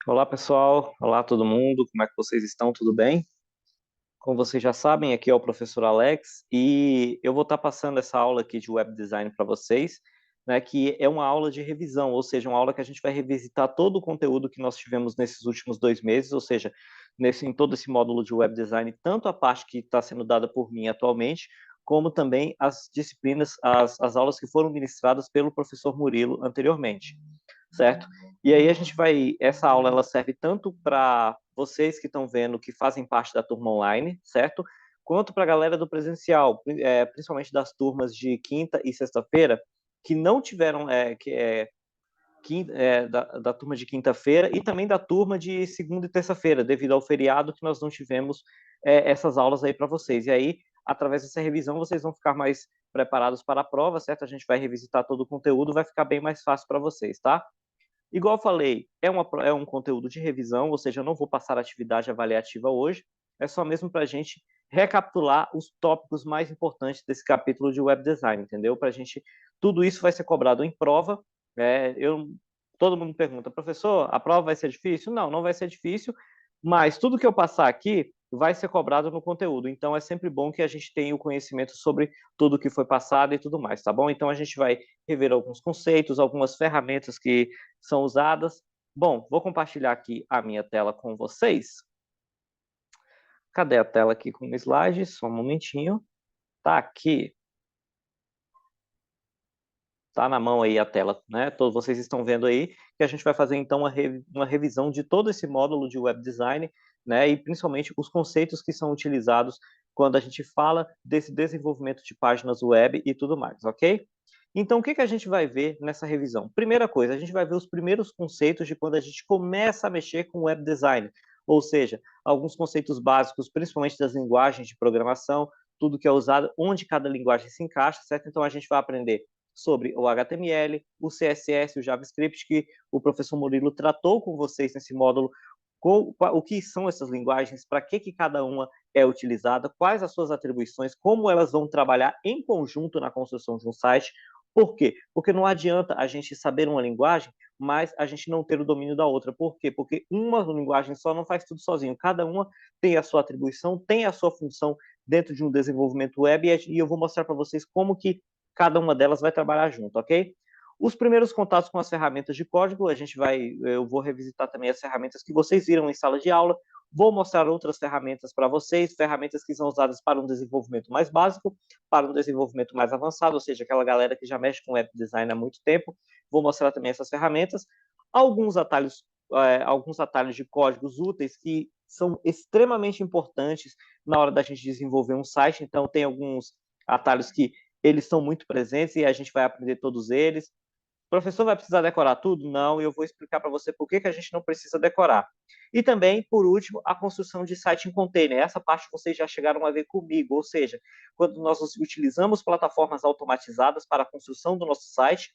Olá, pessoal. Olá, todo mundo. Como é que vocês estão? Tudo bem? Como vocês já sabem, aqui é o professor Alex e eu vou estar passando essa aula aqui de web design para vocês, né, que é uma aula de revisão, ou seja, uma aula que a gente vai revisitar todo o conteúdo que nós tivemos nesses últimos 2 meses, ou seja, em todo esse módulo de web design, tanto a parte que está sendo dada por mim atualmente, como também as disciplinas, as aulas que foram ministradas pelo professor Murilo anteriormente, certo? E aí a gente vai, essa aula ela serve tanto para vocês que estão vendo que fazem parte da turma online, certo? Quanto para a galera do presencial, principalmente das turmas de quinta e sexta-feira, que não tiveram, da turma de quinta-feira e também da turma de segunda e terça-feira, devido ao feriado que nós não tivemos essas aulas aí para vocês. E aí, através dessa revisão, vocês vão ficar mais preparados para a prova, certo? A gente vai revisitar todo o conteúdo, vai ficar bem mais fácil para vocês, tá? Igual eu falei, é um conteúdo de revisão, ou seja, eu não vou passar atividade avaliativa hoje, é só mesmo para a gente recapitular os tópicos mais importantes desse capítulo de web design, entendeu? Para a gente, tudo isso vai ser cobrado em prova. Todo mundo pergunta, professor, a prova vai ser difícil? Não, não vai ser difícil, mas tudo que eu passar aqui vai ser cobrado no conteúdo. Então é sempre bom que a gente tenha o conhecimento sobre tudo que foi passado e tudo mais, tá bom? Então a gente vai rever alguns conceitos, algumas ferramentas que são usadas. Bom, vou compartilhar aqui a minha tela com vocês. Cadê a tela aqui com slides? Só um momentinho. Tá aqui. Tá na mão aí a tela, né? Todos vocês estão vendo aí que a gente vai fazer então uma revisão de todo esse módulo de web design, né? E principalmente os conceitos que são utilizados quando a gente fala desse desenvolvimento de páginas web e tudo mais, ok? Então, o que a gente vai ver nessa revisão? Primeira coisa, a gente vai ver os primeiros conceitos de quando a gente começa a mexer com web design, ou seja, alguns conceitos básicos, principalmente das linguagens de programação, tudo que é usado, onde cada linguagem se encaixa, certo? Então, a gente vai aprender sobre o HTML, o CSS, o JavaScript, que o professor Murilo tratou com vocês nesse módulo, o que são essas linguagens, para que cada uma é utilizada, quais as suas atribuições, como elas vão trabalhar em conjunto na construção de um site. Por quê? Porque não adianta a gente saber uma linguagem, mas a gente não ter o domínio da outra. Por quê? Porque uma linguagem só não faz tudo sozinho. Cada uma tem a sua atribuição, tem a sua função dentro de um desenvolvimento web, e eu vou mostrar para vocês como que cada uma delas vai trabalhar junto, ok? Os primeiros contatos com as ferramentas de código, eu vou revisitar também as ferramentas que vocês viram em sala de aula, vou mostrar outras ferramentas para vocês, ferramentas que são usadas para um desenvolvimento mais básico, para um desenvolvimento mais avançado, ou seja, aquela galera que já mexe com web design há muito tempo, vou mostrar também essas ferramentas, alguns atalhos de códigos úteis que são extremamente importantes na hora da gente desenvolver um site, então tem alguns atalhos que eles são muito presentes e a gente vai aprender todos eles. O professor vai precisar decorar tudo? Não, e eu vou explicar para você por que a gente não precisa decorar. E também, por último, a construção de site em container. Essa parte vocês já chegaram a ver comigo, ou seja, quando nós utilizamos plataformas automatizadas para a construção do nosso site,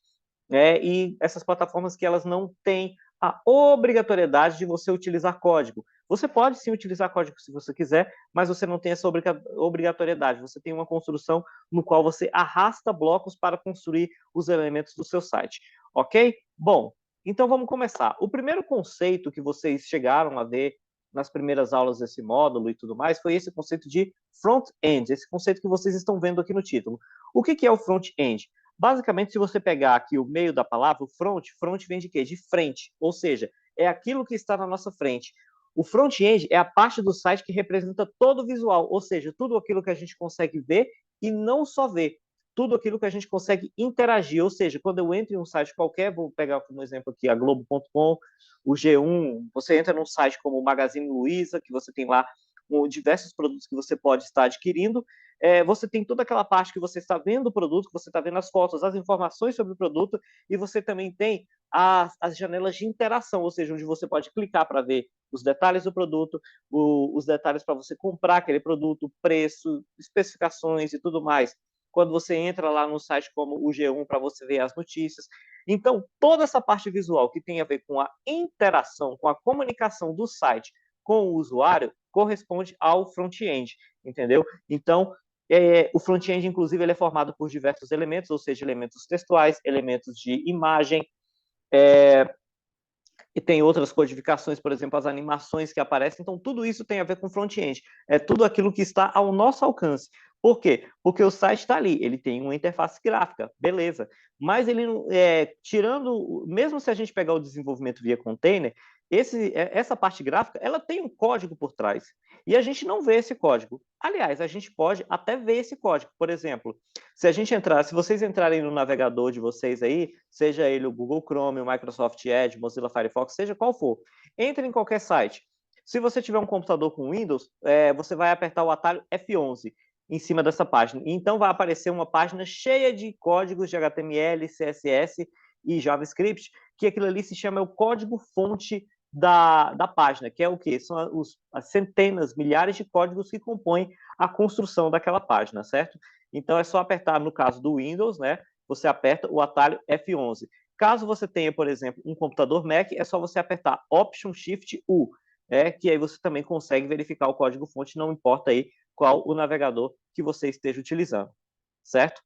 e essas plataformas que elas não têm a obrigatoriedade de você utilizar código. Você pode sim utilizar código se você quiser, mas você não tem essa obrigatoriedade. Você tem uma construção no qual você arrasta blocos para construir os elementos do seu site, ok? Bom, então vamos começar. O primeiro conceito que vocês chegaram a ver nas primeiras aulas desse módulo e tudo mais foi esse conceito de front-end, esse conceito que vocês estão vendo aqui no título. O que é o front-end? Basicamente, se você pegar aqui o meio da palavra, o front vem de quê? De frente, ou seja, é aquilo que está na nossa frente. O front-end é a parte do site que representa todo o visual, ou seja, tudo aquilo que a gente consegue ver e não só ver, tudo aquilo que a gente consegue interagir, ou seja, quando eu entro em um site qualquer, vou pegar como exemplo aqui a Globo.com, o G1, você entra num site como o Magazine Luiza, que você tem lá diversos produtos que você pode estar adquirindo, você tem toda aquela parte que você está vendo o produto, que você está vendo as fotos, as informações sobre o produto, e você também tem as janelas de interação, ou seja, onde você pode clicar para ver os detalhes do produto, os detalhes para você comprar aquele produto, preço, especificações e tudo mais. Quando você entra lá no site como o G1 para você ver as notícias. Então, toda essa parte visual que tem a ver com a interação, com a comunicação do site com o usuário, corresponde ao front-end, entendeu? Então, o front-end, inclusive, ele é formado por diversos elementos, ou seja, elementos textuais, elementos de imagem, E tem outras codificações, por exemplo, as animações que aparecem. Então, tudo isso tem a ver com front-end. É tudo aquilo que está ao nosso alcance. Por quê? Porque o site está ali, ele tem uma interface gráfica, beleza. Mas ele, tirando, mesmo se a gente pegar o desenvolvimento via container, essa parte gráfica, ela tem um código por trás. E a gente não vê esse código. Aliás, a gente pode até ver esse código. Por exemplo, se vocês entrarem no navegador de vocês aí, seja ele o Google Chrome, o Microsoft Edge, Mozilla Firefox, seja qual for, entre em qualquer site. Se você tiver um computador com Windows, você vai apertar o atalho F11 em cima dessa página. Então vai aparecer uma página cheia de códigos de HTML, CSS e JavaScript, que aquilo ali se chama o código-fonte da página, que é o quê? São as centenas, milhares de códigos que compõem a construção daquela página, certo? Então é só apertar, no caso do Windows, né? Você aperta o atalho F11. Caso você tenha, por exemplo, um computador Mac, é só você apertar Option Shift U, que aí você também consegue verificar o código-fonte, não importa aí qual o navegador que você esteja utilizando, certo?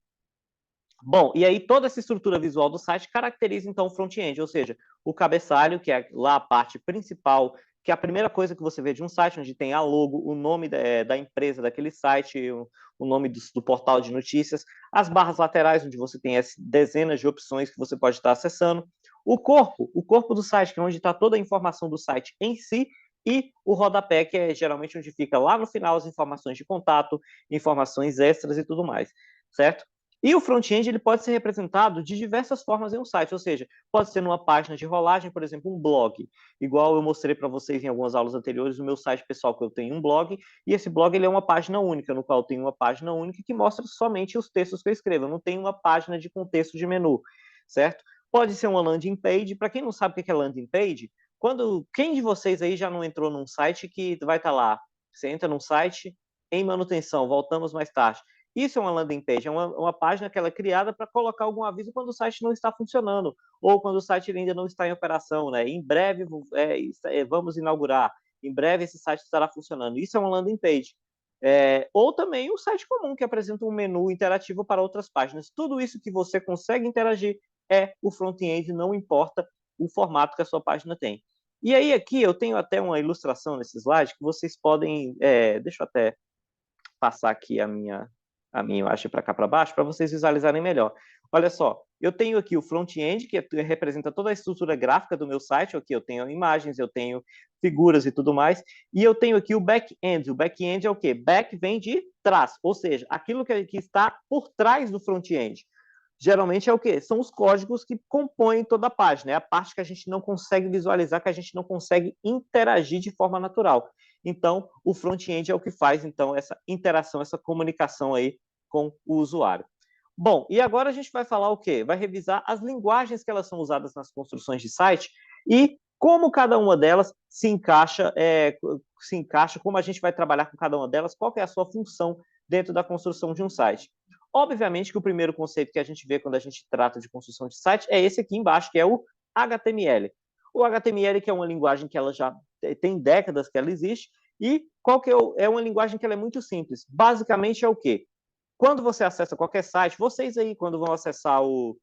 Bom, e aí toda essa estrutura visual do site caracteriza então o front-end, ou seja, o cabeçalho, que é lá a parte principal, que é a primeira coisa que você vê de um site, onde tem a logo, o nome da empresa daquele site, o nome do portal de notícias, as barras laterais, onde você tem as dezenas de opções que você pode estar acessando, o corpo do site, que é onde está toda a informação do site em si, e o rodapé, que é geralmente onde fica lá no final as informações de contato, informações extras e tudo mais, certo? E o front-end ele pode ser representado de diversas formas em um site, ou seja, pode ser numa página de rolagem, por exemplo, um blog, igual eu mostrei para vocês em algumas aulas anteriores, no meu site pessoal que eu tenho um blog, e esse blog ele é uma página única, no qual eu tenho uma página única que mostra somente os textos que eu escrevo, eu não tenho uma página de contexto de menu, certo? Pode ser uma landing page, para quem não sabe o que é landing page, quem de vocês aí já não entrou num site que vai estar lá, você entra num site em manutenção, voltamos mais tarde, isso é uma landing page, é uma página que ela é criada para colocar algum aviso quando o site não está funcionando, ou quando o site ainda não está em operação, né? Em breve vamos inaugurar, em breve esse site estará funcionando. Isso é uma landing page. Ou também um site comum que apresenta um menu interativo para outras páginas. Tudo isso que você consegue interagir é o front-end, não importa o formato que a sua página tem. E aí aqui eu tenho até uma ilustração nesse slide que vocês podem, deixa eu até passar aqui a minha imagem para cá para baixo, para vocês visualizarem melhor. Olha só, eu tenho aqui o front-end, que representa toda a estrutura gráfica do meu site, aqui eu tenho imagens, eu tenho figuras e tudo mais, e eu tenho aqui o back-end. O back-end é o quê? Back vem de trás, ou seja, aquilo que está por trás do front-end. Geralmente é o quê? São os códigos que compõem toda a página, é a parte que a gente não consegue visualizar, que a gente não consegue interagir de forma natural. Então, o front-end é o que faz, então, essa interação, essa comunicação aí com o usuário. Bom, e agora a gente vai falar o quê? Vai revisar as linguagens que elas são usadas nas construções de site e como cada uma delas se encaixa, como a gente vai trabalhar com cada uma delas, qual que é a sua função dentro da construção de um site. Obviamente que o primeiro conceito que a gente vê quando a gente trata de construção de site é esse aqui embaixo, que é o HTML. O HTML, que é uma linguagem que ela já tem décadas que ela existe, e qual que é uma linguagem que ela é muito simples. Basicamente é o quê? Quando você acessa qualquer site, vocês aí, quando vão acessar o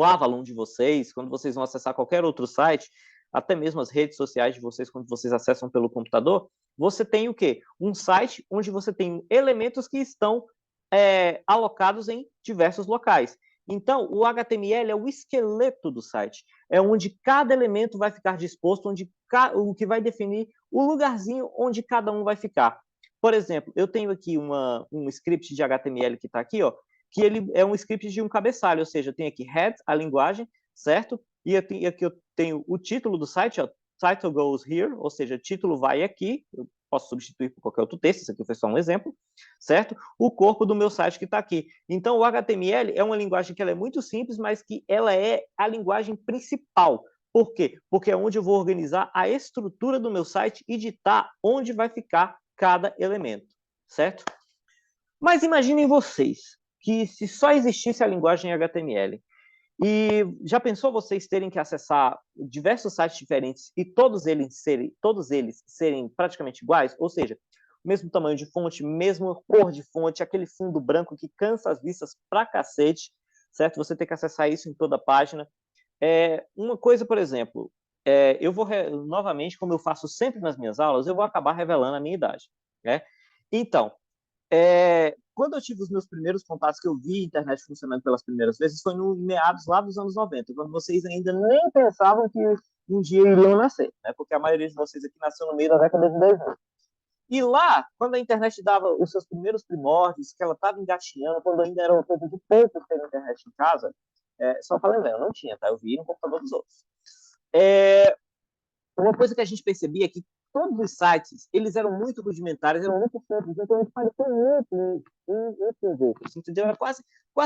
Avalon de vocês, quando vocês vão acessar qualquer outro site, até mesmo as redes sociais de vocês, quando vocês acessam pelo computador, você tem o quê? Um site onde você tem elementos que estão alocados em diversos locais. Então, o HTML é o esqueleto do site, é onde cada elemento vai ficar disposto, o que vai definir o lugarzinho onde cada um vai ficar. Por exemplo, eu tenho aqui um script de HTML que está aqui, ó, que ele é um script de um cabeçalho, ou seja, eu tenho aqui head, a linguagem, certo? E aqui eu tenho o título do site, ó, title goes here, ou seja, título vai aqui, eu posso substituir por qualquer outro texto, isso aqui foi só um exemplo, certo? O corpo do meu site que está aqui. Então, o HTML é uma linguagem que ela é muito simples, mas que ela é a linguagem principal. Por quê? Porque é onde eu vou organizar a estrutura do meu site e ditar onde vai ficar cada elemento, certo? Mas imaginem vocês que se só existisse a linguagem HTML, e já pensou vocês terem que acessar diversos sites diferentes e todos eles serem praticamente iguais? Ou seja, mesmo tamanho de fonte, mesma cor de fonte, aquele fundo branco que cansa as vistas pra cacete, certo? Você tem que acessar isso em toda a página. Uma coisa, por exemplo, eu vou, novamente, como eu faço sempre nas minhas aulas, eu vou acabar revelando a minha idade, né? Então, quando eu tive os meus primeiros contatos, que eu vi a internet funcionando pelas primeiras vezes, foi no meados lá dos anos 90, quando vocês ainda nem pensavam que um dia iriam nascer, né? Porque a maioria de vocês aqui nasceu no meio da década de 2000. E lá, quando a internet dava os seus primeiros primórdios, que ela estava engatinhando, quando ainda era uma coisa de pouco ter internet em casa, só para lembrar, eu não tinha, tá? Eu vi no computador dos outros. Uma coisa que a gente percebia é que todos os sites, eles eram muito rudimentares, eram muito simples, então eles pareciam muito com os outros, entendeu? Era quase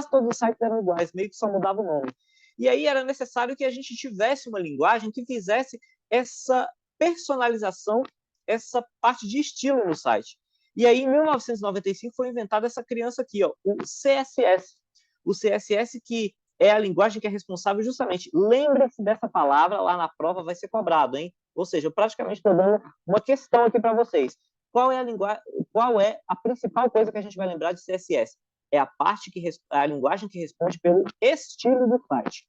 todos os sites eram iguais, meio que só mudava o nome. E aí era necessário que a gente tivesse uma linguagem que fizesse essa personalização, essa parte de estilo no site. E aí, em 1995, foi inventada essa criança aqui, ó, o CSS. O CSS que é a linguagem que é responsável justamente. Lembre-se dessa palavra, lá na prova vai ser cobrado, hein? Ou seja, eu praticamente estou dando uma questão aqui para vocês. Qual é a principal coisa que a gente vai lembrar de CSS? É a linguagem que responde pelo estilo do site.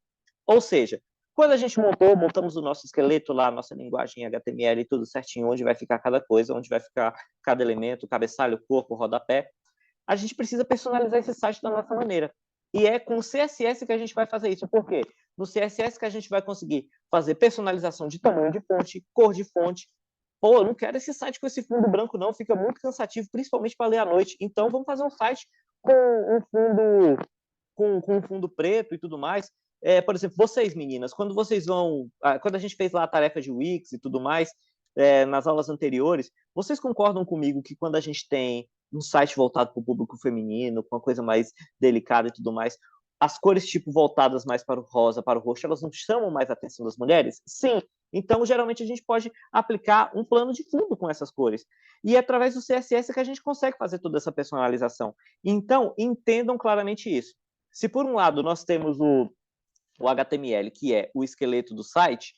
Ou seja, quando a gente montamos o nosso esqueleto lá, a nossa linguagem HTML e tudo certinho, onde vai ficar cada coisa, onde vai ficar cada elemento, cabeçalho, corpo, rodapé, a gente precisa personalizar esse site da nossa maneira. E é com o CSS que a gente vai fazer isso. Por quê? No CSS que a gente vai conseguir fazer personalização de tamanho de fonte, cor de fonte. Pô, eu não quero esse site com esse fundo branco, não. Fica muito cansativo, principalmente para ler à noite. Então, vamos fazer um site com um fundo preto e tudo mais. Por exemplo, vocês, meninas, quando a gente fez lá a tarefa de Wix e tudo mais, nas aulas anteriores, vocês concordam comigo que quando a gente tem um site voltado para o público feminino, com uma coisa mais delicada e tudo mais, as cores tipo voltadas mais para o rosa, para o roxo, elas não chamam mais a atenção das mulheres? Sim. Então, geralmente, a gente pode aplicar um plano de fundo com essas cores. E é através do CSS que a gente consegue fazer toda essa personalização. Então, entendam claramente isso. Se, por um lado, nós temos o HTML, que é o esqueleto do site,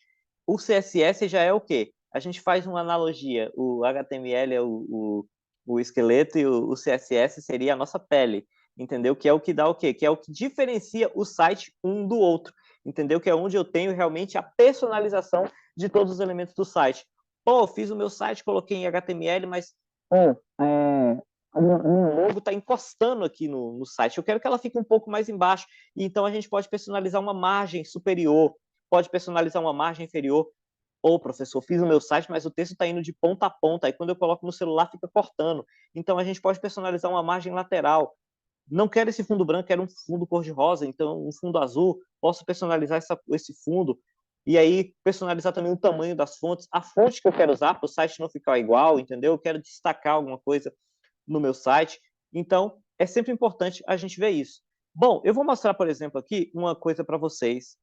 o CSS já é o quê? A gente faz uma analogia. O HTML é o esqueleto e o CSS seria a nossa pele, entendeu? Que é o que dá o quê? Que é o que diferencia o site um do outro, entendeu? Que é onde eu tenho realmente a personalização de todos os elementos do site. Pô, fiz o meu site, coloquei em HTML, mas o logo está encostando aqui no site. Eu quero que ela fique um pouco mais embaixo. E então a gente pode personalizar uma margem superior, pode personalizar uma margem inferior. Ô, professor, fiz o meu site, mas o texto está indo de ponta a ponta. Aí quando eu coloco no celular, fica cortando. Então a gente pode personalizar uma margem lateral. Não quero esse fundo branco, quero um fundo cor-de-rosa, então um fundo azul. Posso personalizar esse fundo. E aí, personalizar também o tamanho das fontes, a fonte que eu quero usar para o site não ficar igual, entendeu? Eu quero destacar alguma coisa no meu site. Então, é sempre importante a gente ver isso. Bom, eu vou mostrar, por exemplo, aqui uma coisa para vocês,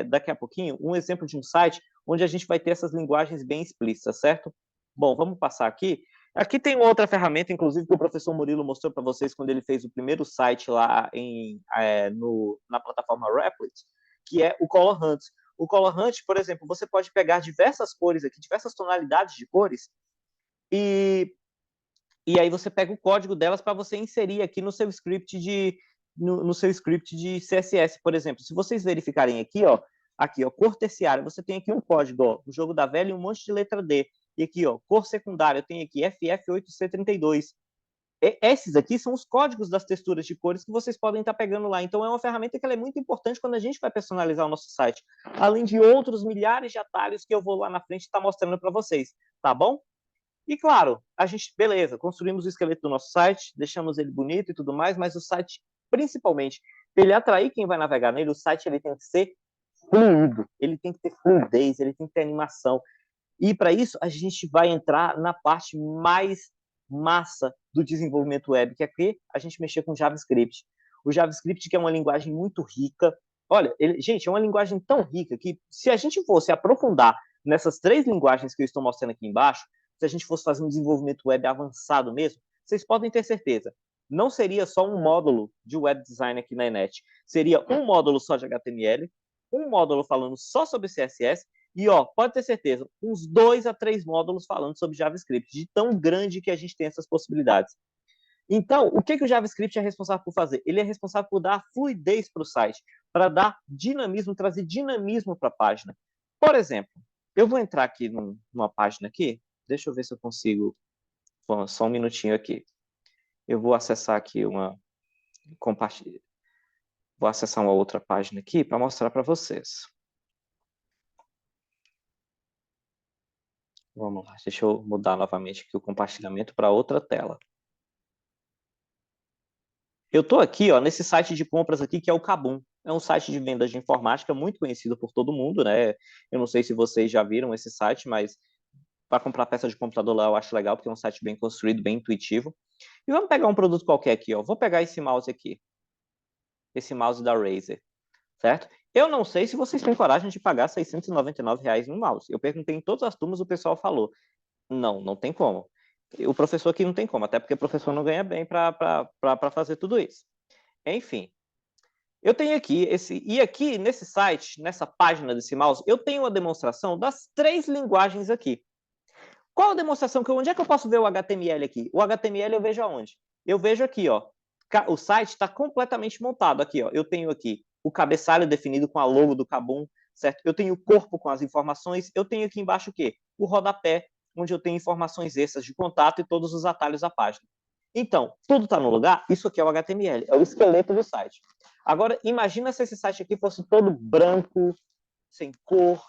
daqui a pouquinho, um exemplo de um site onde a gente vai ter essas linguagens bem explícitas, certo? Bom, vamos passar aqui. Aqui tem outra ferramenta, inclusive, que o professor Murilo mostrou para vocês quando ele fez o primeiro site lá na plataforma Replit, que é o Color Hunt. O Color Hunt, por exemplo, você pode pegar diversas cores aqui, diversas tonalidades de cores, e aí você pega o código delas para você inserir aqui no seu script no seu script de CSS, por exemplo. Se vocês verificarem aqui, ó, cor terciária, você tem aqui um código, ó, o jogo da velha e um monte de letra D. E aqui, ó, cor secundária, eu tenho aqui FF8C32. Esses aqui são os códigos das texturas de cores que vocês podem estar pegando lá. Então, é uma ferramenta que ela é muito importante quando a gente vai personalizar o nosso site. Além de outros milhares de atalhos que eu vou lá na frente estar mostrando para vocês, tá bom? E claro, a gente, beleza, construímos o esqueleto do nosso site, deixamos ele bonito e tudo mais, mas o site, principalmente, para ele atrair quem vai navegar nele, o site ele tem que ser fluido, ele tem que ter fluidez, ele tem que ter animação. E para isso, a gente vai entrar na parte mais massa do desenvolvimento web, que é que a gente mexer com JavaScript. O JavaScript, que é uma linguagem muito rica. Olha, gente, é uma linguagem tão rica que, se a gente fosse aprofundar nessas 3 linguagens que eu estou mostrando aqui embaixo, se a gente fosse fazer um desenvolvimento web avançado mesmo, vocês podem ter certeza, não seria só um módulo de web design aqui na Enet, seria um módulo só de HTML, um módulo falando só sobre CSS, e ó, pode ter certeza, uns 2 a 3 módulos falando sobre JavaScript, de tão grande que a gente tem essas possibilidades. Então, o que o JavaScript é responsável por fazer? Ele é responsável por dar fluidez para o site, para dar dinamismo, trazer dinamismo para a página. Por exemplo, Eu vou entrar aqui numa página aqui. Deixa eu ver se eu consigo. Só um minutinho aqui. Eu vou acessar aqui compartilhar. Vou acessar uma outra página aqui para mostrar para vocês. Vamos lá, deixa eu mudar novamente aqui o compartilhamento para outra tela. Eu estou aqui, ó, nesse site de compras aqui, que é o Kabum. É um site de vendas de informática muito conhecido por todo mundo, né? Eu não sei se vocês já viram esse site, mas para comprar peça de computador lá eu acho legal, porque é um site bem construído, bem intuitivo. E vamos pegar um produto qualquer aqui, ó. Vou pegar esse mouse aqui. Esse mouse da Razer, certo? Eu não sei se vocês têm coragem de pagar R$ 699 no mouse. Eu perguntei em todas as turmas, o pessoal falou, não tem como. O professor aqui não tem como, até porque o professor não ganha bem para fazer tudo isso. Enfim, eu tenho aqui e aqui nesse site, nessa página desse mouse, eu tenho uma demonstração das 3 linguagens aqui. Qual a demonstração? Onde é que eu posso ver o HTML aqui? O HTML eu vejo aonde? Eu vejo aqui, ó. O site está completamente montado aqui, ó. Eu tenho aqui o cabeçalho definido com a logo do Kabum, certo? Eu tenho o corpo com as informações. Eu tenho aqui embaixo o quê? O rodapé, onde eu tenho informações extras de contato e todos os atalhos da página. Então, tudo está no lugar? Isso aqui é o HTML, é o esqueleto do site. Agora, imagina se esse site aqui fosse todo branco, sem cor,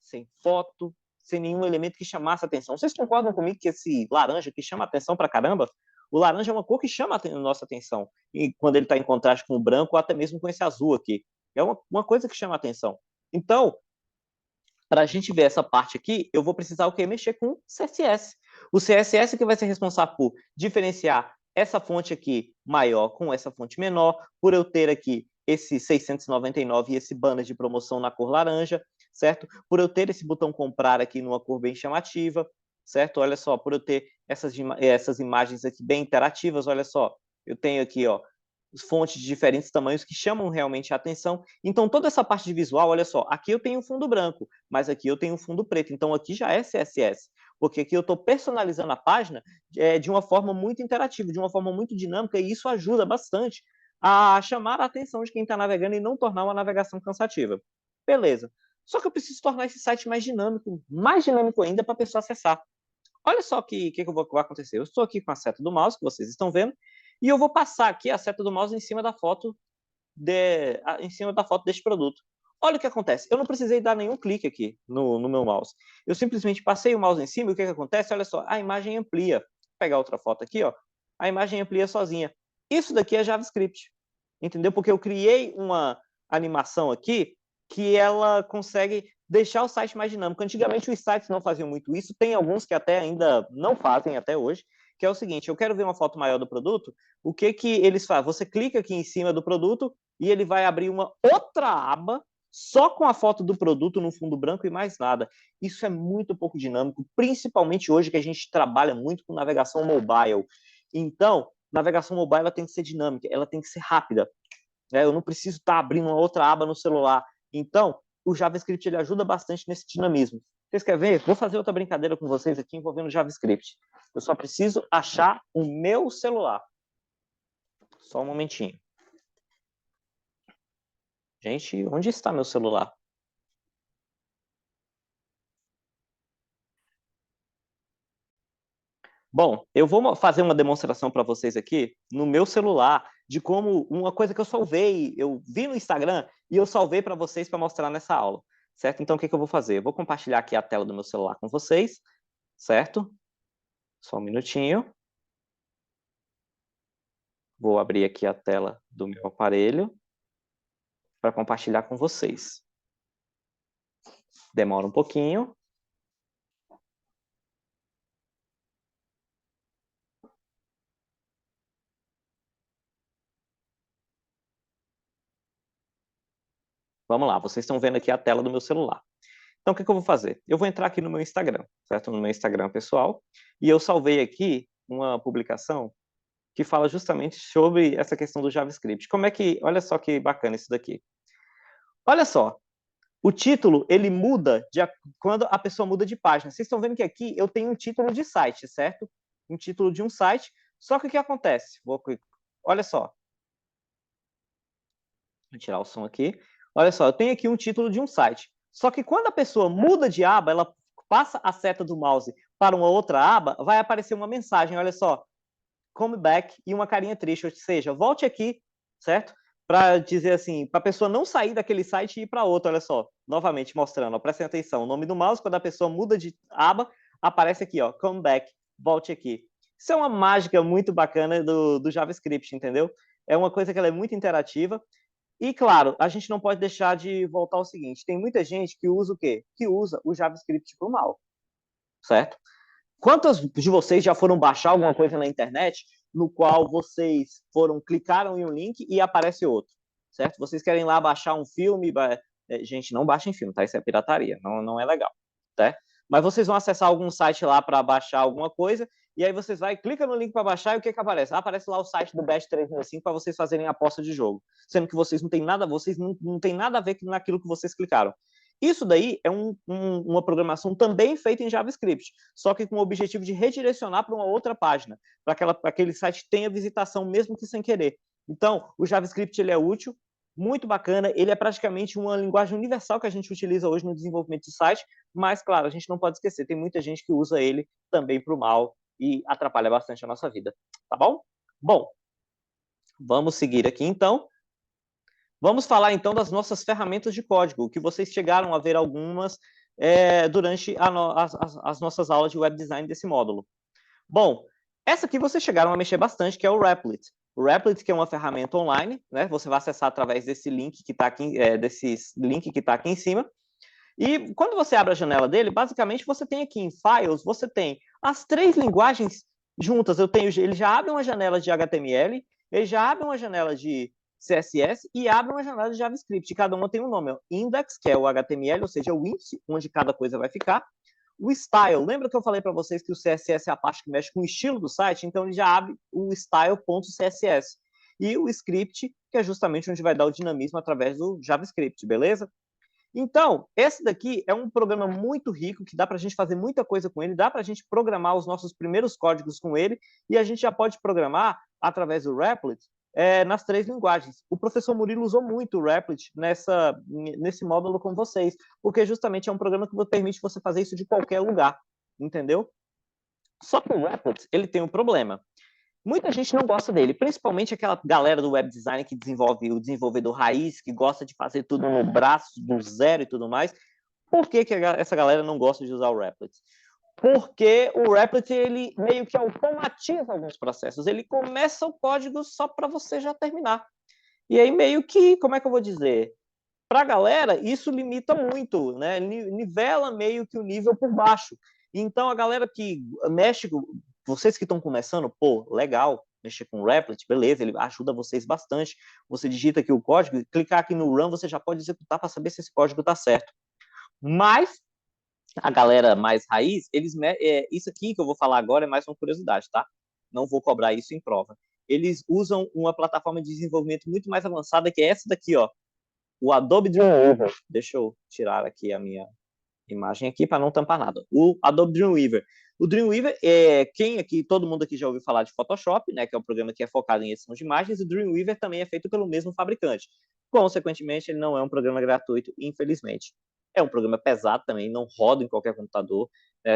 sem foto, sem nenhum elemento que chamasse atenção. Vocês concordam comigo que esse laranja que chama atenção pra caramba? O laranja é uma cor que chama a nossa atenção. E quando ele está em contraste com o branco, ou até mesmo com esse azul aqui. É uma coisa que chama a atenção. Então, para a gente ver essa parte aqui, eu vou precisar o quê? Mexer com CSS. O CSS que vai ser responsável por diferenciar essa fonte aqui maior com essa fonte menor, por eu ter aqui esse 699 e esse banner de promoção na cor laranja, certo? Por eu ter esse botão comprar aqui numa cor bem chamativa, certo? Olha só, por eu ter essas imagens aqui bem interativas, olha só, eu tenho aqui, ó, fontes de diferentes tamanhos que chamam realmente a atenção. Então, toda essa parte de visual, olha só, aqui eu tenho um fundo branco, mas aqui eu tenho um fundo preto. Então, aqui já é CSS, porque aqui eu estou personalizando a página de uma forma muito interativa, de uma forma muito dinâmica, e isso ajuda bastante a chamar a atenção de quem está navegando e não tornar uma navegação cansativa. Beleza. Só que eu preciso tornar esse site mais dinâmico ainda para a pessoa acessar. Olha só o que vai acontecer. Eu estou aqui com a seta do mouse, que vocês estão vendo, e eu vou passar aqui a seta do mouse em cima da foto deste produto. Olha o que acontece. Eu não precisei dar nenhum clique aqui no meu mouse. Eu simplesmente passei o mouse em cima e o que acontece? Olha só, a imagem amplia. Vou pegar outra foto aqui, ó. A imagem amplia sozinha. Isso daqui é JavaScript. Entendeu? Porque eu criei uma animação aqui que ela consegue deixar o site mais dinâmico. Antigamente os sites não faziam muito isso, tem alguns que até ainda não fazem até hoje, que é o seguinte, eu quero ver uma foto maior do produto, o que eles fazem? Você clica aqui em cima do produto e ele vai abrir uma outra aba só com a foto do produto no fundo branco e mais nada. Isso é muito pouco dinâmico, principalmente hoje que a gente trabalha muito com navegação mobile. Então, navegação mobile ela tem que ser dinâmica, ela tem que ser rápida. Eu não preciso estar abrindo uma outra aba no celular. Então, o JavaScript ele ajuda bastante nesse dinamismo. Vocês querem ver? Vou fazer outra brincadeira com vocês aqui envolvendo JavaScript. Eu só preciso achar o meu celular. Só um momentinho. Gente, onde está meu celular? Bom, eu vou fazer uma demonstração para vocês aqui no meu celular de como uma coisa que eu vi no Instagram e eu salvei para vocês para mostrar nessa aula, certo? Então, o que eu vou fazer? Eu vou compartilhar aqui a tela do meu celular com vocês, certo? Só um minutinho. Vou abrir aqui a tela do meu aparelho para compartilhar com vocês. Demora um pouquinho. Vamos lá, vocês estão vendo aqui a tela do meu celular. Então, o que eu vou fazer? Eu vou entrar aqui no meu Instagram, certo? No meu Instagram pessoal, e eu salvei aqui uma publicação que fala justamente sobre essa questão do JavaScript. Olha só que bacana isso daqui. Olha só, o título, ele muda quando a pessoa muda de página. Vocês estão vendo que aqui eu tenho um título de site, certo? Um título de um site, só que o que acontece? Olha só. Vou tirar o som aqui. Olha só, eu tenho aqui um título de um site. Só que quando a pessoa muda de aba, ela passa a seta do mouse para uma outra aba, vai aparecer uma mensagem, olha só, come back e uma carinha triste, ou seja, volte aqui, certo? Para dizer assim, para a pessoa não sair daquele site e ir para outro, olha só, novamente mostrando, ó, prestem atenção, o nome do mouse, quando a pessoa muda de aba, aparece aqui, ó, come back, volte aqui. Isso é uma mágica muito bacana do JavaScript, entendeu? É uma coisa que ela é muito interativa. E, claro, a gente não pode deixar de voltar ao seguinte, tem muita gente que usa o quê? Que usa o JavaScript para o mal, certo? Quantos de vocês já foram baixar alguma coisa na internet no qual vocês clicaram em um link e aparece outro, certo? Vocês querem lá baixar um filme, gente, não baixem filme, tá? Isso é pirataria, não é legal, tá? Mas vocês vão acessar algum site lá para baixar alguma coisa e aí vocês vai, clica no link para baixar e o que aparece? Aparece lá o site do Best 365 para vocês fazerem aposta de jogo, sendo que vocês não têm nada, não tem nada a ver naquilo que vocês clicaram. Isso daí é uma programação também feita em JavaScript, só que com o objetivo de redirecionar para uma outra página, para que aquele site tenha visitação, mesmo que sem querer. Então, o JavaScript ele é útil, muito bacana, ele é praticamente uma linguagem universal que a gente utiliza hoje no desenvolvimento de site, mas, claro, a gente não pode esquecer, tem muita gente que usa ele também para o mal e atrapalha bastante a nossa vida, tá bom? Bom, vamos seguir aqui, então. Vamos falar, então, das nossas ferramentas de código, que vocês chegaram a ver algumas durante as nossas aulas de web design desse módulo. Bom, essa aqui vocês chegaram a mexer bastante, que é o Replit. O Replit, que é uma ferramenta online, né? Você vai acessar através desse link que está aqui, aqui em cima. E quando você abre a janela dele, basicamente você tem aqui em Files, você tem as três linguagens juntas. Ele já abre uma janela de HTML, ele já abre uma janela de CSS e abre uma janela de JavaScript. Cada uma tem um nome. Index, que é o HTML, ou seja, o índice onde cada coisa vai ficar. O style, lembra que eu falei para vocês que o CSS é a parte que mexe com o estilo do site? Então ele já abre o style.css. E o script, que é justamente onde vai dar o dinamismo através do JavaScript, beleza? Então, esse daqui é um programa muito rico, que dá para a gente fazer muita coisa com ele, dá para a gente programar os nossos primeiros códigos com ele, e a gente já pode programar, através do Replit, nas três linguagens. O professor Murilo usou muito o Replit nesse módulo com vocês, porque justamente é um programa que permite você fazer isso de qualquer lugar, entendeu? Só que o Replit, ele tem um problema. Muita gente não gosta dele, principalmente aquela galera do web design que desenvolve o desenvolvedor raiz, que gosta de fazer tudo no braço, do zero e tudo mais. Por que essa galera não gosta de usar o Replit? Porque o Replit, ele meio que automatiza alguns processos. Ele começa o código só para você já terminar. E aí meio que, como é que eu vou dizer? Para a galera, isso limita muito, né? Nivela meio que o nível por baixo. Então, a galera que mexe, vocês que estão começando, pô, legal, mexer com o Replit, beleza, ele ajuda vocês bastante. Você digita aqui o código, clicar aqui no Run, você já pode executar para saber se esse código está certo. Mas a galera mais raiz, isso aqui que eu vou falar agora é mais uma curiosidade, tá? Não vou cobrar isso em prova. Eles usam uma plataforma de desenvolvimento muito mais avançada, que é essa daqui, ó, o Adobe Dreamweaver. Deixa eu tirar aqui a minha imagem aqui para não tampar nada. O Adobe Dreamweaver. O Dreamweaver todo mundo aqui já ouviu falar de Photoshop, né, que é um programa que é focado em edição de imagens, e o Dreamweaver também é feito pelo mesmo fabricante. Consequentemente, ele não é um programa gratuito, infelizmente. É um programa pesado também, não roda em qualquer computador.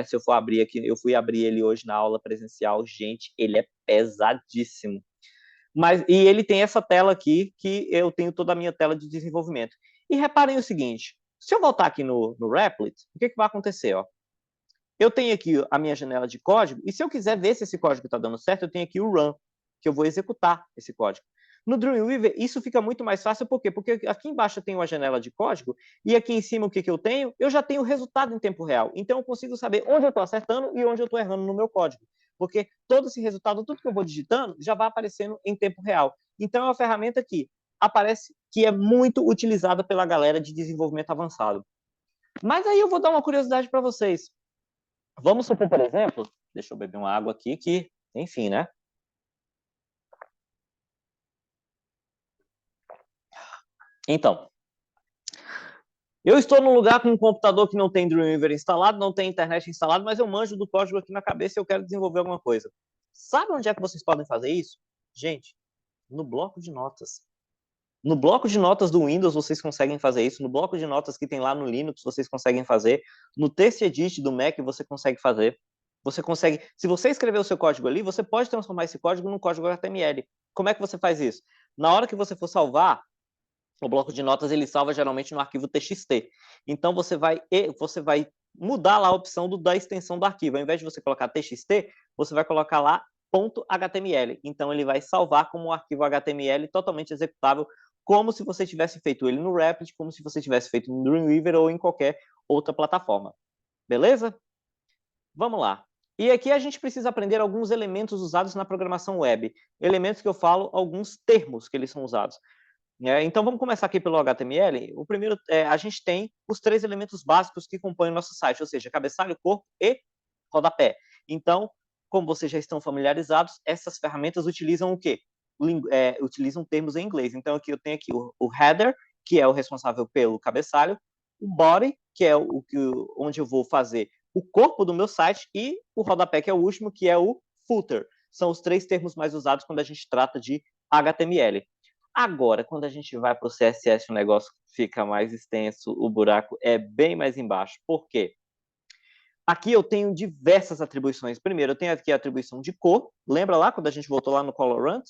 Se eu for abrir aqui, eu fui abrir ele hoje na aula presencial, gente, ele é pesadíssimo. E ele tem essa tela aqui, que eu tenho toda a minha tela de desenvolvimento. E reparem o seguinte, se eu voltar aqui no Replit, o que vai acontecer? Ó? Eu tenho aqui a minha janela de código, e se eu quiser ver se esse código está dando certo, eu tenho aqui o Run, que eu vou executar esse código. No Dreamweaver, isso fica muito mais fácil, por quê? Porque aqui embaixo eu tenho uma janela de código, e aqui em cima o que eu tenho? Eu já tenho o resultado em tempo real. Então eu consigo saber onde eu estou acertando e onde eu estou errando no meu código. Porque todo esse resultado, tudo que eu vou digitando, já vai aparecendo em tempo real. Então é uma ferramenta que aparece, que é muito utilizada pela galera de desenvolvimento avançado. Mas aí eu vou dar uma curiosidade para vocês. Vamos supor, por exemplo, deixa eu beber uma água aqui, que, enfim, né? Então, eu estou num lugar com um computador que não tem Dreamweaver instalado, não tem internet instalado, mas eu manjo do código aqui na cabeça e eu quero desenvolver alguma coisa. Sabe onde é que vocês podem fazer isso? Gente, no bloco de notas. No bloco de notas do Windows, vocês conseguem fazer isso. No bloco de notas que tem lá no Linux, vocês conseguem fazer. No TextEdit do Mac, você consegue fazer. Você consegue... Se você escrever o seu código ali, você pode transformar esse código num código HTML. Como é que você faz isso? Na hora que você for salvar, o bloco de notas ele salva geralmente no arquivo TXT. Então, você vai mudar lá a opção da extensão do arquivo. Ao invés de você colocar TXT, você vai colocar lá .html. Então, ele vai salvar como um arquivo HTML totalmente executável, como se você tivesse feito ele no Rapid, como se você tivesse feito no Dreamweaver ou em qualquer outra plataforma. Beleza? Vamos lá. E aqui a gente precisa aprender alguns elementos usados na programação web. Elementos que eu falo, alguns termos que eles são usados. Então, vamos começar aqui pelo HTML. O primeiro, a gente tem os 3 elementos básicos que compõem o nosso site, ou seja, cabeçalho, corpo e rodapé. Então, como vocês já estão familiarizados, essas ferramentas utilizam o quê? Utilizam termos em inglês. Então, aqui eu tenho aqui o header, que é o responsável pelo cabeçalho, o body, que é onde eu vou fazer o corpo do meu site, e o rodapé, que é o último, que é o footer. São os 3 termos mais usados quando a gente trata de HTML. Agora, quando a gente vai para o CSS, o negócio fica mais extenso, o buraco é bem mais embaixo. Por quê? Aqui eu tenho diversas atribuições. Primeiro, eu tenho aqui a atribuição de cor. Lembra lá quando a gente voltou lá no Color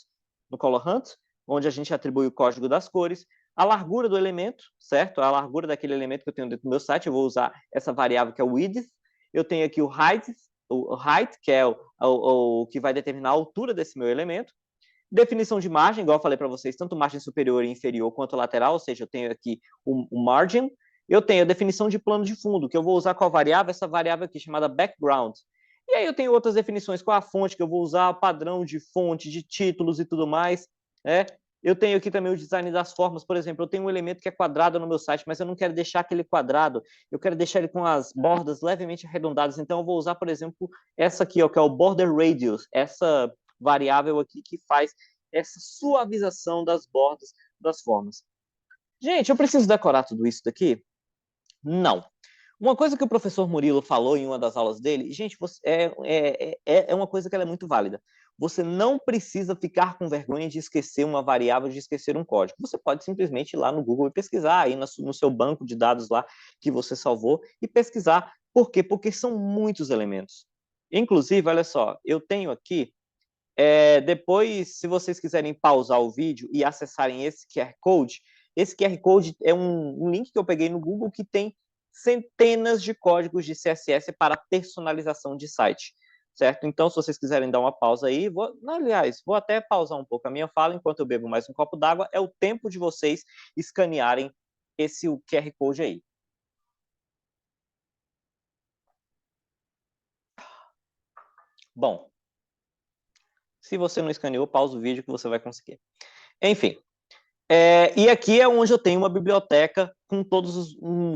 Hunt, onde a gente atribui o código das cores. A largura do elemento, certo? A largura daquele elemento que eu tenho dentro do meu site, eu vou usar essa variável que é o width. Eu tenho aqui o height, que é o que vai determinar a altura desse meu elemento. Definição de margem, igual eu falei para vocês, tanto margem superior e inferior quanto lateral, ou seja, eu tenho aqui o margin. Eu tenho a definição de plano de fundo, que eu vou usar qual variável? Essa variável aqui, chamada background. E aí eu tenho outras definições, qual a fonte que eu vou usar, padrão de fonte, de títulos e tudo mais. Eu tenho aqui também o design das formas, por exemplo, eu tenho um elemento que é quadrado no meu site, mas eu não quero deixar aquele quadrado, eu quero deixar ele com as bordas levemente arredondadas, então eu vou usar, por exemplo, essa aqui, ó, que é o border radius, essa variável aqui que faz essa suavização das bordas das formas. Gente, eu preciso decorar tudo isso daqui? Não. Uma coisa que o professor Murilo falou em uma das aulas dele, gente, é uma coisa que ela é muito válida. Você não precisa ficar com vergonha de esquecer uma variável, de esquecer um código. Você pode simplesmente ir lá no Google e pesquisar, aí no seu banco de dados lá que você salvou, e pesquisar. Por quê? Porque são muitos elementos. Inclusive, olha só, eu tenho aqui depois, se vocês quiserem pausar o vídeo e acessarem esse QR Code é um link que eu peguei no Google que tem centenas de códigos de CSS para personalização de site, certo? Então, se vocês quiserem dar uma pausa aí, aliás, vou até pausar um pouco a minha fala enquanto eu bebo mais um copo d'água, é o tempo de vocês escanearem esse QR Code aí. Bom, se você não escaneou, pausa o vídeo que você vai conseguir. Enfim, e aqui é onde eu tenho uma biblioteca com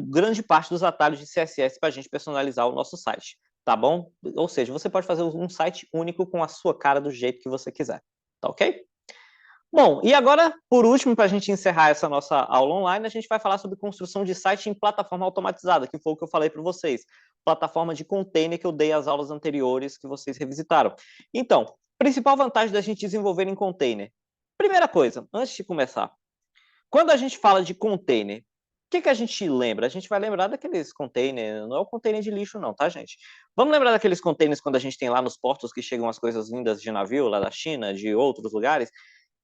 grande parte dos atalhos de CSS para a gente personalizar o nosso site, tá bom? Ou seja, você pode fazer um site único com a sua cara do jeito que você quiser, tá ok? Bom, e agora, por último, para a gente encerrar essa nossa aula online, a gente vai falar sobre construção de site em plataforma automatizada, que foi o que eu falei para vocês, plataforma de container que eu dei às aulas anteriores que vocês revisitaram. Então, principal vantagem da gente desenvolver em container. Primeira coisa, antes de começar, quando a gente fala de container, o que a gente lembra? A gente vai lembrar daqueles containers, não é o container de lixo não, tá, gente? Vamos lembrar daqueles containers quando a gente tem lá nos portos que chegam as coisas vindas de navio, lá da China, de outros lugares.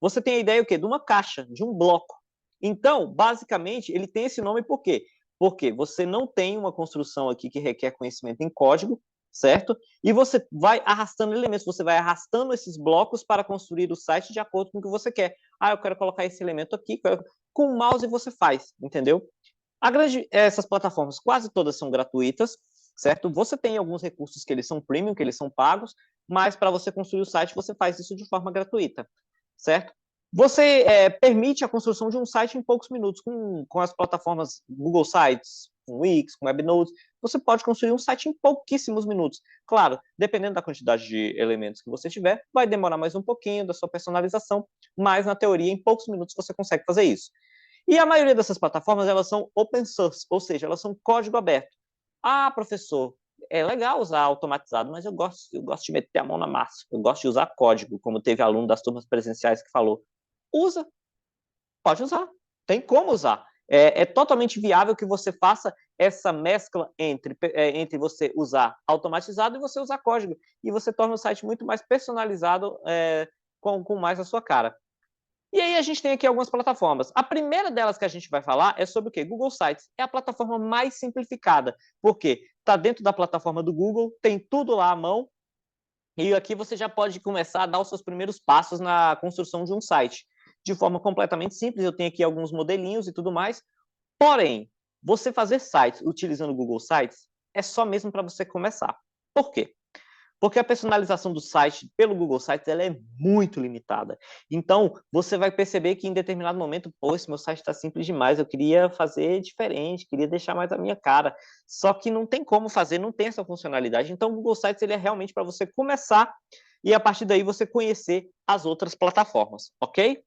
Você tem a ideia o quê? De uma caixa, de um bloco. Então, basicamente, ele tem esse nome por quê? Porque você não tem uma construção aqui que requer conhecimento em código, certo? E você vai arrastando elementos, você vai arrastando esses blocos para construir o site de acordo com o que você quer. Eu quero colocar esse elemento aqui, com o mouse você faz, entendeu? Essas plataformas quase todas são gratuitas, certo? Você tem alguns recursos que eles são premium, que eles são pagos, mas para você construir o site, você faz isso de forma gratuita, certo? Você permite a construção de um site em poucos minutos, com as plataformas Google Sites, com Wix, com Webnodes, você pode construir um site em pouquíssimos minutos. Claro, dependendo da quantidade de elementos que você tiver, vai demorar mais um pouquinho da sua personalização, mas na teoria, em poucos minutos você consegue fazer isso. E a maioria dessas plataformas, elas são open source, ou seja, elas são código aberto. Professor, é legal usar automatizado, mas eu gosto de meter a mão na massa. Eu gosto de usar código, como teve aluno das turmas presenciais que falou. Usa. Pode usar, tem como usar. É totalmente viável que você faça essa mescla entre você usar automatizado e você usar código. E você torna o site muito mais personalizado, com mais a sua cara. E aí a gente tem aqui algumas plataformas. A primeira delas que a gente vai falar é sobre o quê? Google Sites. É a plataforma mais simplificada. Por quê? Está dentro da plataforma do Google, tem tudo lá à mão, e aqui você já pode começar a dar os seus primeiros passos na construção de um site. De forma completamente simples, eu tenho aqui alguns modelinhos e tudo mais. Porém, você fazer sites utilizando o Google Sites é só mesmo para você começar. Por quê? Porque a personalização do site pelo Google Sites ela é muito limitada. Então, você vai perceber que em determinado momento, pô, esse meu site está simples demais, eu queria fazer diferente, queria deixar mais a minha cara. Só que não tem como fazer, não tem essa funcionalidade. Então, o Google Sites ele é realmente para você começar e a partir daí você conhecer as outras plataformas, ok?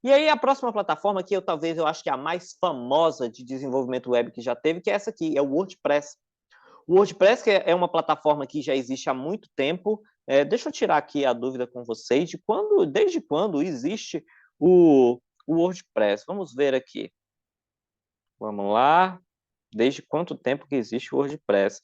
E aí a próxima plataforma que eu acho que é a mais famosa de desenvolvimento web que já teve, que é essa aqui, é o WordPress. O WordPress que é uma plataforma que já existe há muito tempo. Deixa eu tirar aqui a dúvida com vocês desde quando existe o WordPress. Vamos ver aqui. Vamos lá. Desde quanto tempo que existe o WordPress?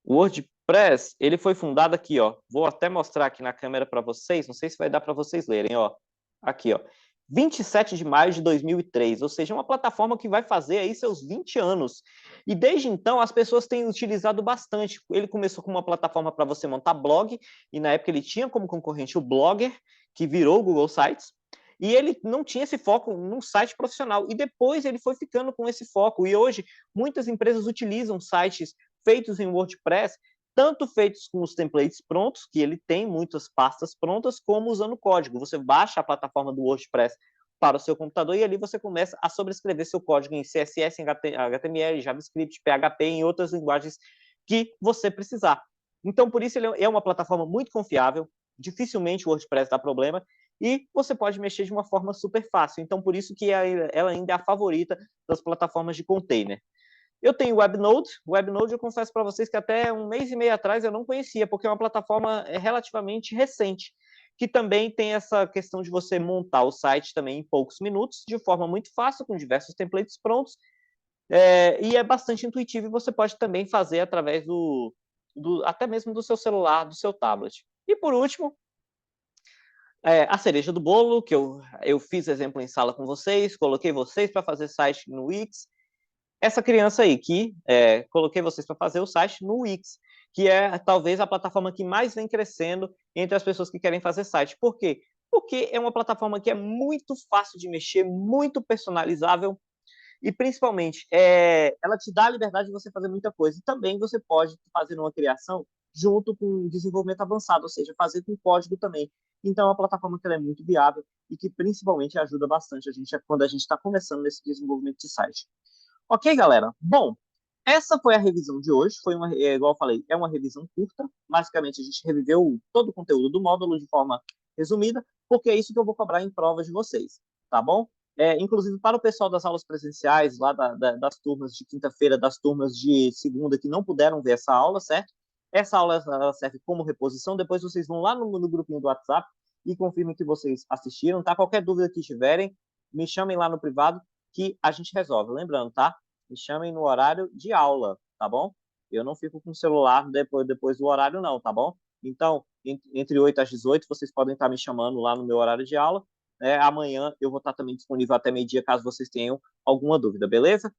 O WordPress, ele foi fundado aqui, ó. Vou até mostrar aqui na câmera para vocês. Não sei se vai dar para vocês lerem, ó. Aqui, ó. 27 de maio de 2003, ou seja, uma plataforma que vai fazer aí seus 20 anos. E desde então, as pessoas têm utilizado bastante. Ele começou com uma plataforma para você montar blog, e na época ele tinha como concorrente o Blogger, que virou o Google Sites, e ele não tinha esse foco num site profissional. E depois ele foi ficando com esse foco. E hoje, muitas empresas utilizam sites feitos em WordPress, tanto feitos com os templates prontos, que ele tem muitas pastas prontas, como usando código. Você baixa a plataforma do WordPress para o seu computador e ali você começa a sobrescrever seu código em CSS, em HTML, JavaScript, PHP e em outras linguagens que você precisar. Então, por isso, ele é uma plataforma muito confiável, dificilmente o WordPress dá problema, e você pode mexer de uma forma super fácil. Então, por isso que ela ainda é a favorita das plataformas de container. Eu tenho o WebNode. O WebNode, eu confesso para vocês que até um mês e meio atrás eu não conhecia, porque é uma plataforma relativamente recente, que também tem essa questão de você montar o site também em poucos minutos, de forma muito fácil, com diversos templates prontos, e é bastante intuitivo, e você pode também fazer através até mesmo do seu celular, do seu tablet. E por último, a cereja do bolo, que eu fiz exemplo em sala com vocês, coloquei vocês para fazer site no Wix, essa criança aí, que coloquei vocês para fazer o site no Wix, que é talvez a plataforma que mais vem crescendo entre as pessoas que querem fazer site. Por quê? Porque é uma plataforma que é muito fácil de mexer, muito personalizável e, principalmente, ela te dá a liberdade de você fazer muita coisa. E também você pode fazer uma criação junto com desenvolvimento avançado, ou seja, fazer com código também. Então, é uma plataforma que ela é muito viável e que, principalmente, ajuda bastante a gente quando a gente está começando nesse desenvolvimento de site. Ok, galera? Bom, essa foi a revisão de hoje. Igual eu falei, é uma revisão curta. Basicamente, a gente reviveu todo o conteúdo do módulo de forma resumida, porque é isso que eu vou cobrar em provas de vocês, tá bom? Inclusive, para o pessoal das aulas presenciais, lá das turmas de quinta-feira, das turmas de segunda, que não puderam ver essa aula, certo? Essa aula ela serve como reposição. Depois vocês vão lá no grupinho do WhatsApp e confirmem que vocês assistiram, tá? Qualquer dúvida que tiverem, me chamem lá no privado que a gente resolve. Lembrando, tá? Me chamem no horário de aula, tá bom? Eu não fico com o celular depois do horário, não, tá bom? Então, entre 8 às 18, vocês podem estar me chamando lá no meu horário de aula. Amanhã eu vou estar também disponível até meio-dia, caso vocês tenham alguma dúvida, beleza?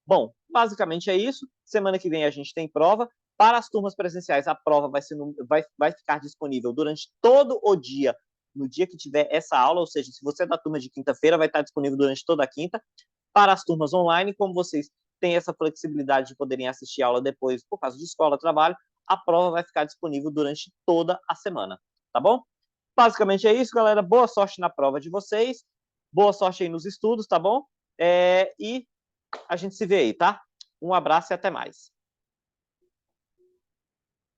Bom, basicamente é isso. Semana que vem a gente tem prova. Para as turmas presenciais, a prova vai ficar disponível durante todo o dia, no dia que tiver essa aula, ou seja, se você é da turma de quinta-feira, vai estar disponível durante toda a quinta. Para as turmas online, como vocês têm essa flexibilidade de poderem assistir a aula depois por causa de escola, trabalho, a prova vai ficar disponível durante toda a semana, tá bom? Basicamente é isso, galera. Boa sorte na prova de vocês. Boa sorte aí nos estudos, tá bom? E a gente se vê aí, tá? Um abraço e até mais.